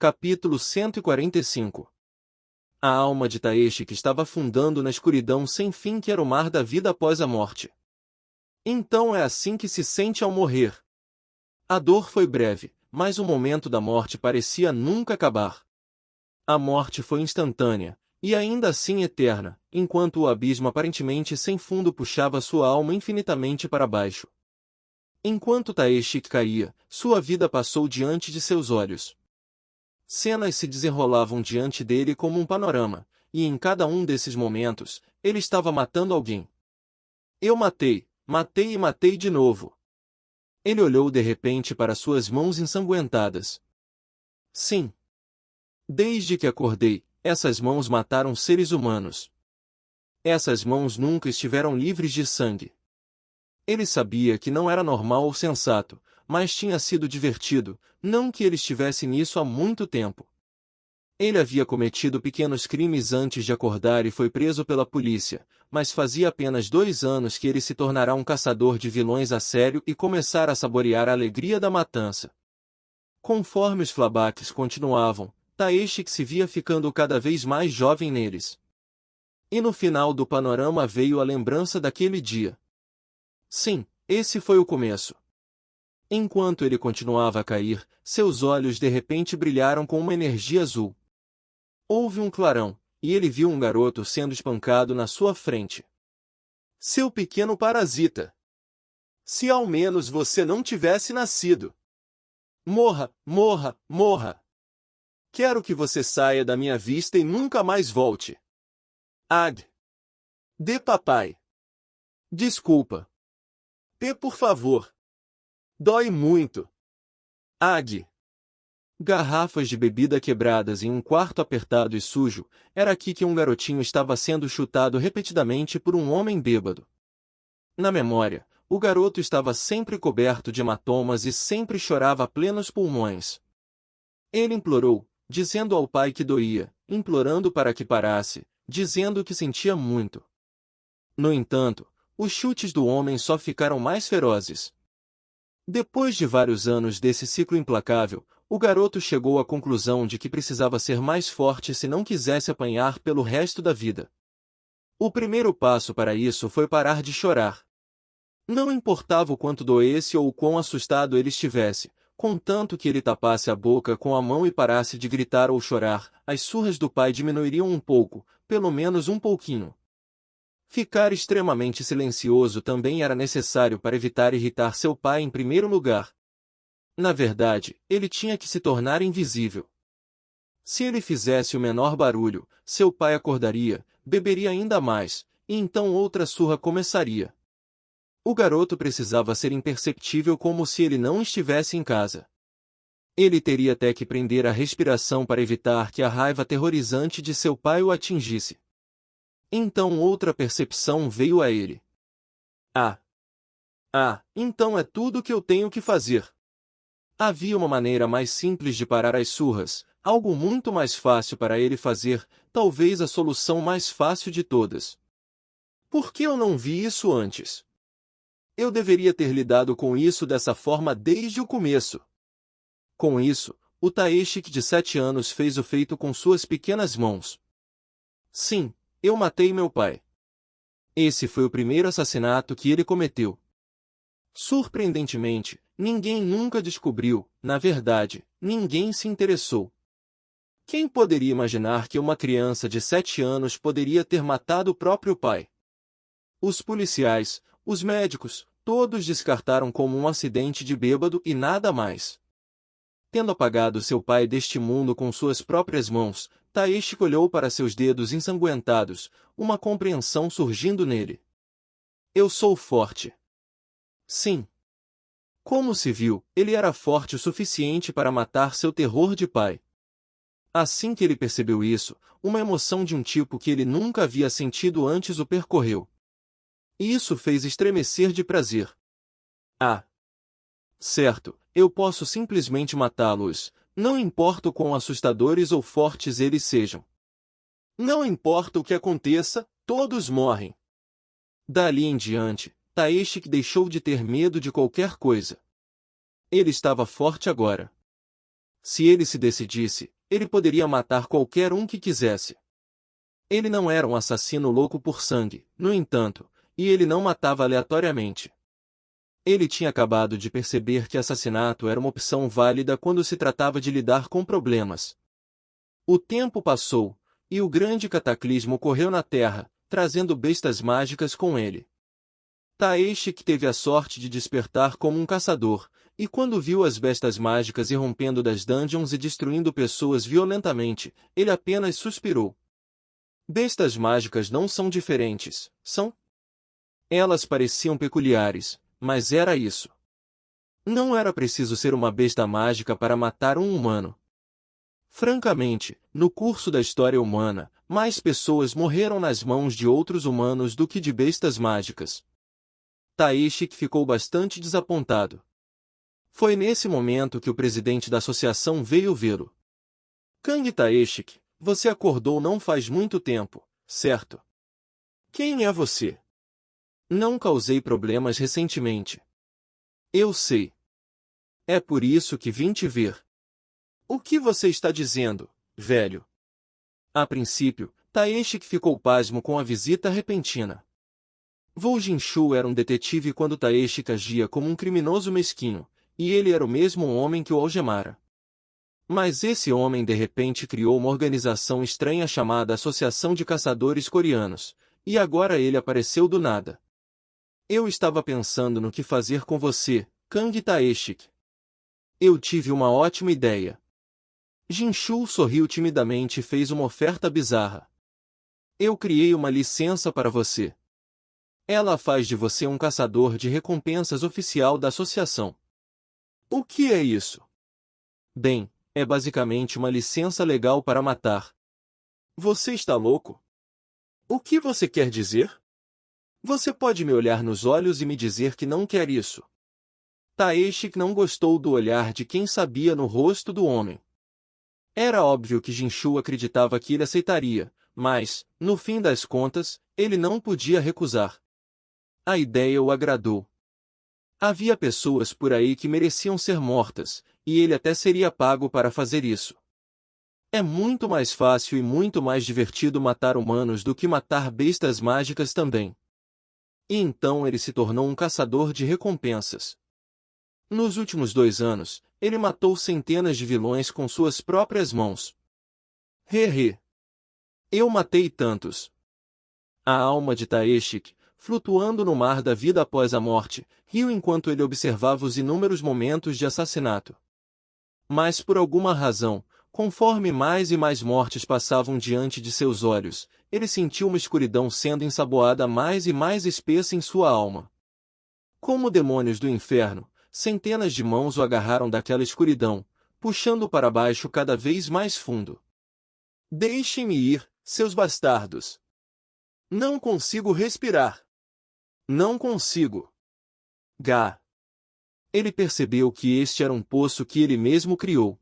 Capítulo 145. A alma de Taeshik estava afundando na escuridão sem fim que era o mar da vida após a morte. Então é assim que se sente ao morrer. A dor foi breve, mas o momento da morte parecia nunca acabar. A morte foi instantânea, e ainda assim eterna, enquanto o abismo aparentemente sem fundo puxava sua alma infinitamente para baixo. Enquanto Taeshik caía, sua vida passou diante de seus olhos. Cenas se desenrolavam diante dele como um panorama, e em cada um desses momentos, ele estava matando alguém. Eu matei, matei e matei de novo. Ele olhou de repente para suas mãos ensanguentadas. Sim. Desde que acordei, essas mãos mataram seres humanos. Essas mãos nunca estiveram livres de sangue. Ele sabia que não era normal ou sensato, mas tinha sido divertido, não que ele estivesse nisso há muito tempo. Ele havia cometido pequenos crimes antes de acordar e foi preso pela polícia, mas fazia apenas 2 anos que ele se tornará um caçador de vilões a sério e começar a saborear a alegria da matança. Conforme os flashbacks continuavam, Taeshik se via ficando cada vez mais jovem neles. E no final do panorama veio a lembrança daquele dia. Sim, esse foi o começo. Enquanto ele continuava a cair, seus olhos de repente brilharam com uma energia azul. Houve um clarão, e ele viu um garoto sendo espancado na sua frente. Seu pequeno parasita! Se ao menos você não tivesse nascido! Morra, morra, morra! Quero que você saia da minha vista e nunca mais volte. Ag! Dê papai! Desculpa! P, por favor! Dói muito! Ag! Garrafas de bebida quebradas em um quarto apertado e sujo, era aqui que um garotinho estava sendo chutado repetidamente por um homem bêbado. Na memória, o garoto estava sempre coberto de hematomas e sempre chorava a plenos pulmões. Ele implorou, dizendo ao pai que doía, implorando para que parasse, dizendo que sentia muito. No entanto, os chutes do homem só ficaram mais ferozes. Depois de vários anos desse ciclo implacável, o garoto chegou à conclusão de que precisava ser mais forte se não quisesse apanhar pelo resto da vida. O primeiro passo para isso foi parar de chorar. Não importava o quanto doesse ou o quão assustado ele estivesse, contanto que ele tapasse a boca com a mão e parasse de gritar ou chorar, as surras do pai diminuiriam um pouco, pelo menos um pouquinho. Ficar extremamente silencioso também era necessário para evitar irritar seu pai em primeiro lugar. Na verdade, ele tinha que se tornar invisível. Se ele fizesse o menor barulho, seu pai acordaria, beberia ainda mais, e então outra surra começaria. O garoto precisava ser imperceptível como se ele não estivesse em casa. Ele teria até que prender a respiração para evitar que a raiva aterrorizante de seu pai o atingisse. Então outra percepção veio a ele. Então é tudo o que eu tenho que fazer. Havia uma maneira mais simples de parar as surras, algo muito mais fácil para ele fazer, talvez a solução mais fácil de todas. Por que eu não vi isso antes? Eu deveria ter lidado com isso dessa forma desde o começo. Com isso, o Taeshik de 7 anos fez o feito com suas pequenas mãos. Sim, eu matei meu pai. Esse foi o primeiro assassinato que ele cometeu. Surpreendentemente, ninguém nunca descobriu, na verdade, ninguém se interessou. Quem poderia imaginar que uma criança de 7 anos poderia ter matado o próprio pai? Os policiais, os médicos, todos descartaram como um acidente de bêbado e nada mais. Tendo apagado seu pai deste mundo com suas próprias mãos, Taeshik olhou para seus dedos ensanguentados, uma compreensão surgindo nele. Eu sou forte. Sim. Como se viu, ele era forte o suficiente para matar seu terror de pai. Assim que ele percebeu isso, uma emoção de um tipo que ele nunca havia sentido antes o percorreu. Isso fez estremecer de prazer. Certo, eu posso simplesmente matá-los, não importa o quão assustadores ou fortes eles sejam. Não importa o que aconteça, todos morrem. Dali em diante, Taeshik deixou de ter medo de qualquer coisa. Ele estava forte agora. Se ele se decidisse, ele poderia matar qualquer um que quisesse. Ele não era um assassino louco por sangue, no entanto, e ele não matava aleatoriamente. Ele tinha acabado de perceber que assassinato era uma opção válida quando se tratava de lidar com problemas. O tempo passou, e o grande cataclismo ocorreu na Terra, trazendo bestas mágicas com ele. Taeshik teve a sorte de despertar como um caçador, e quando viu as bestas mágicas irrompendo das dungeons e destruindo pessoas violentamente, ele apenas suspirou. Bestas mágicas não são diferentes, são? Elas pareciam peculiares, mas era isso. Não era preciso ser uma besta mágica para matar um humano. Francamente, no curso da história humana, mais pessoas morreram nas mãos de outros humanos do que de bestas mágicas. Taeshik ficou bastante desapontado. Foi nesse momento que o presidente da associação veio vê-lo. Kang Taeshik, você acordou não faz muito tempo, certo? Quem é você? Não causei problemas recentemente. Eu sei. É por isso que vim te ver. O que você está dizendo, velho? A princípio, Taeshik ficou pasmo com a visita repentina. Wu Jinshu era um detetive quando Taeshik agia como um criminoso mesquinho, e ele era o mesmo homem que o algemara. Mas esse homem de repente criou uma organização estranha chamada Associação de Caçadores Coreanos, e agora ele apareceu do nada. Eu estava pensando no que fazer com você, Kang Taeshik. Eu tive uma ótima ideia. Jinshu sorriu timidamente e fez uma oferta bizarra. Eu criei uma licença para você. Ela faz de você um caçador de recompensas oficial da associação. O que é isso? Bem, é basicamente uma licença legal para matar. Você está louco? O que você quer dizer? Você pode me olhar nos olhos e me dizer que não quer isso. Taeshik não gostou do olhar de quem sabia no rosto do homem. Era óbvio que Jinshu acreditava que ele aceitaria, mas, no fim das contas, ele não podia recusar. A ideia o agradou. Havia pessoas por aí que mereciam ser mortas, e ele até seria pago para fazer isso. É muito mais fácil e muito mais divertido matar humanos do que matar bestas mágicas também. E então ele se tornou um caçador de recompensas. Nos últimos 2 anos, ele matou centenas de vilões com suas próprias mãos. Hehe. Eu matei tantos. A alma de Taeshik, flutuando no mar da vida após a morte, riu enquanto ele observava os inúmeros momentos de assassinato. Mas por alguma razão, conforme mais e mais mortes passavam diante de seus olhos, ele sentiu uma escuridão sendo ensaboada mais e mais espessa em sua alma. Como demônios do inferno, centenas de mãos o agarraram daquela escuridão, puxando-o para baixo cada vez mais fundo. Deixem-me ir, seus bastardos. Não consigo respirar. Não consigo. Gá. Ele percebeu que este era um poço que ele mesmo criou.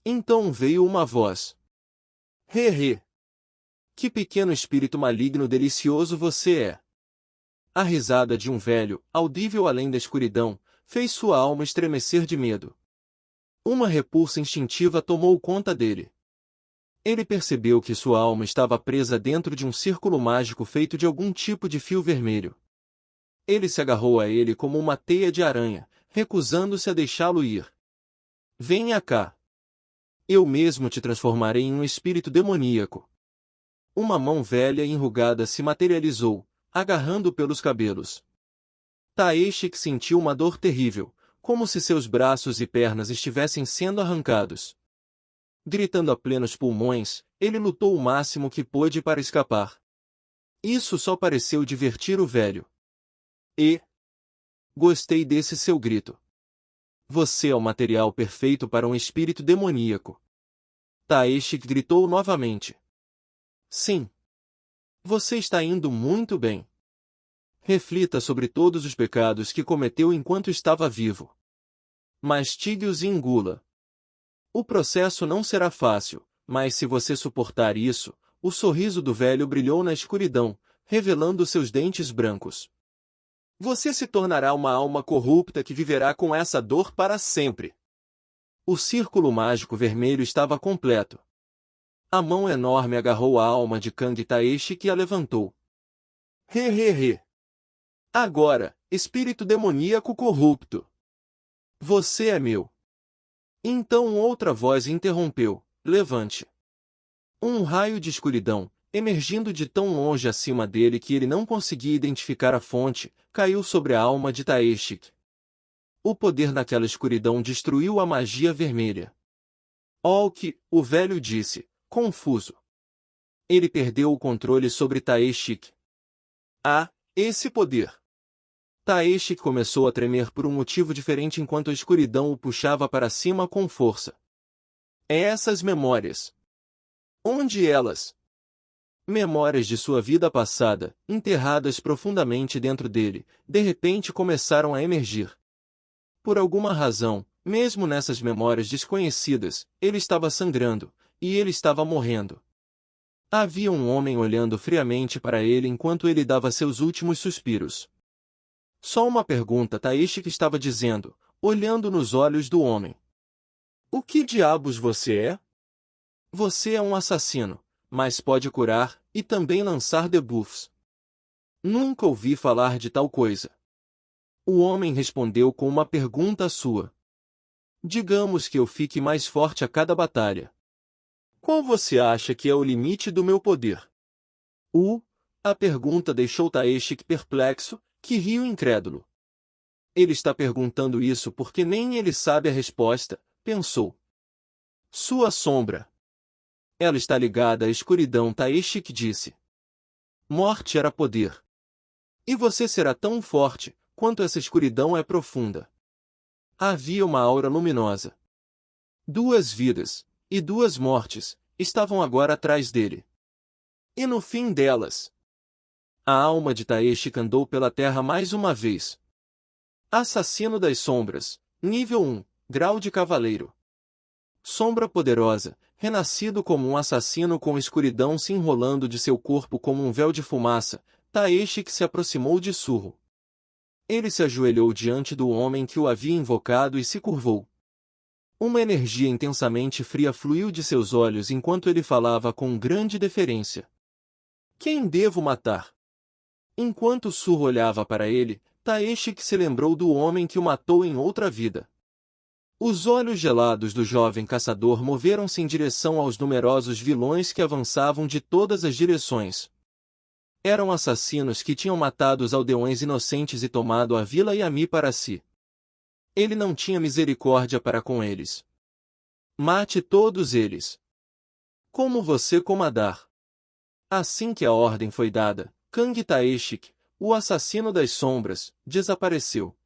Então veio uma voz. He. Que pequeno espírito maligno delicioso você é. A risada de um velho, audível além da escuridão, fez sua alma estremecer de medo. Uma repulsa instintiva tomou conta dele. Ele percebeu que sua alma estava presa dentro de um círculo mágico feito de algum tipo de fio vermelho. Ele se agarrou a ele como uma teia de aranha, recusando-se a deixá-lo ir. Venha cá. Eu mesmo te transformarei em um espírito demoníaco. Uma mão velha e enrugada se materializou, agarrando pelos cabelos. Taeshik sentiu uma dor terrível, como se seus braços e pernas estivessem sendo arrancados. Gritando a plenos pulmões, ele lutou o máximo que pôde para escapar. Isso só pareceu divertir o velho. Gostei desse seu grito. Você é o material perfeito para um espírito demoníaco. Taeshik gritou novamente. Sim. Você está indo muito bem. Reflita sobre todos os pecados que cometeu enquanto estava vivo. Mastigue-os e engula. O processo não será fácil, mas se você suportar isso, o sorriso do velho brilhou na escuridão, revelando seus dentes brancos. Você se tornará uma alma corrupta que viverá com essa dor para sempre. O círculo mágico vermelho estava completo. A mão enorme agarrou a alma de Kang Taeshik e a levantou. He. Agora, espírito demoníaco corrupto. Você é meu. Então outra voz interrompeu. Levante. Um raio de escuridão, emergindo de tão longe acima dele que ele não conseguia identificar a fonte, caiu sobre a alma de Taeshik. O poder naquela escuridão destruiu a magia vermelha. Olk, o velho disse, confuso. Ele perdeu o controle sobre Taeshik. Ah, esse poder! Taeshik começou a tremer por um motivo diferente enquanto a escuridão o puxava para cima com força. Essas memórias. Onde elas? Memórias de sua vida passada, enterradas profundamente dentro dele, de repente começaram a emergir. Por alguma razão, mesmo nessas memórias desconhecidas, ele estava sangrando, e ele estava morrendo. Havia um homem olhando friamente para ele enquanto ele dava seus últimos suspiros. Só uma pergunta, Taeshik estava dizendo, olhando nos olhos do homem. O que diabos você é? Você é um assassino, mas pode curar, e também lançar debuffs. Nunca ouvi falar de tal coisa. O homem respondeu com uma pergunta sua. Digamos que eu fique mais forte a cada batalha. Qual você acha que é o limite do meu poder? A pergunta deixou Taeshik perplexo, que riu incrédulo. Ele está perguntando isso porque nem ele sabe a resposta, pensou. Sua sombra. Ela está ligada à escuridão, Taeshik disse. Morte era poder. E você será tão forte, quanto essa escuridão é profunda. Havia uma aura luminosa. 2 vidas, e 2 mortes, estavam agora atrás dele. E no fim delas, a alma de Taeshik andou pela terra mais uma vez. Assassino das sombras, nível 1, grau de cavaleiro. Sombra poderosa, renascido como um assassino com escuridão se enrolando de seu corpo como um véu de fumaça, Taeshik se aproximou de Surro. Ele se ajoelhou diante do homem que o havia invocado e se curvou. Uma energia intensamente fria fluiu de seus olhos enquanto ele falava com grande deferência. Quem devo matar? Enquanto Surro olhava para ele, Taeshik se lembrou do homem que o matou em outra vida. Os olhos gelados do jovem caçador moveram-se em direção aos numerosos vilões que avançavam de todas as direções. Eram assassinos que tinham matado os aldeões inocentes e tomado a vila Yami para si. Ele não tinha misericórdia para com eles. Mate todos eles. Como você comandar. Assim que a ordem foi dada, Kang Taeshik, o assassino das sombras, desapareceu.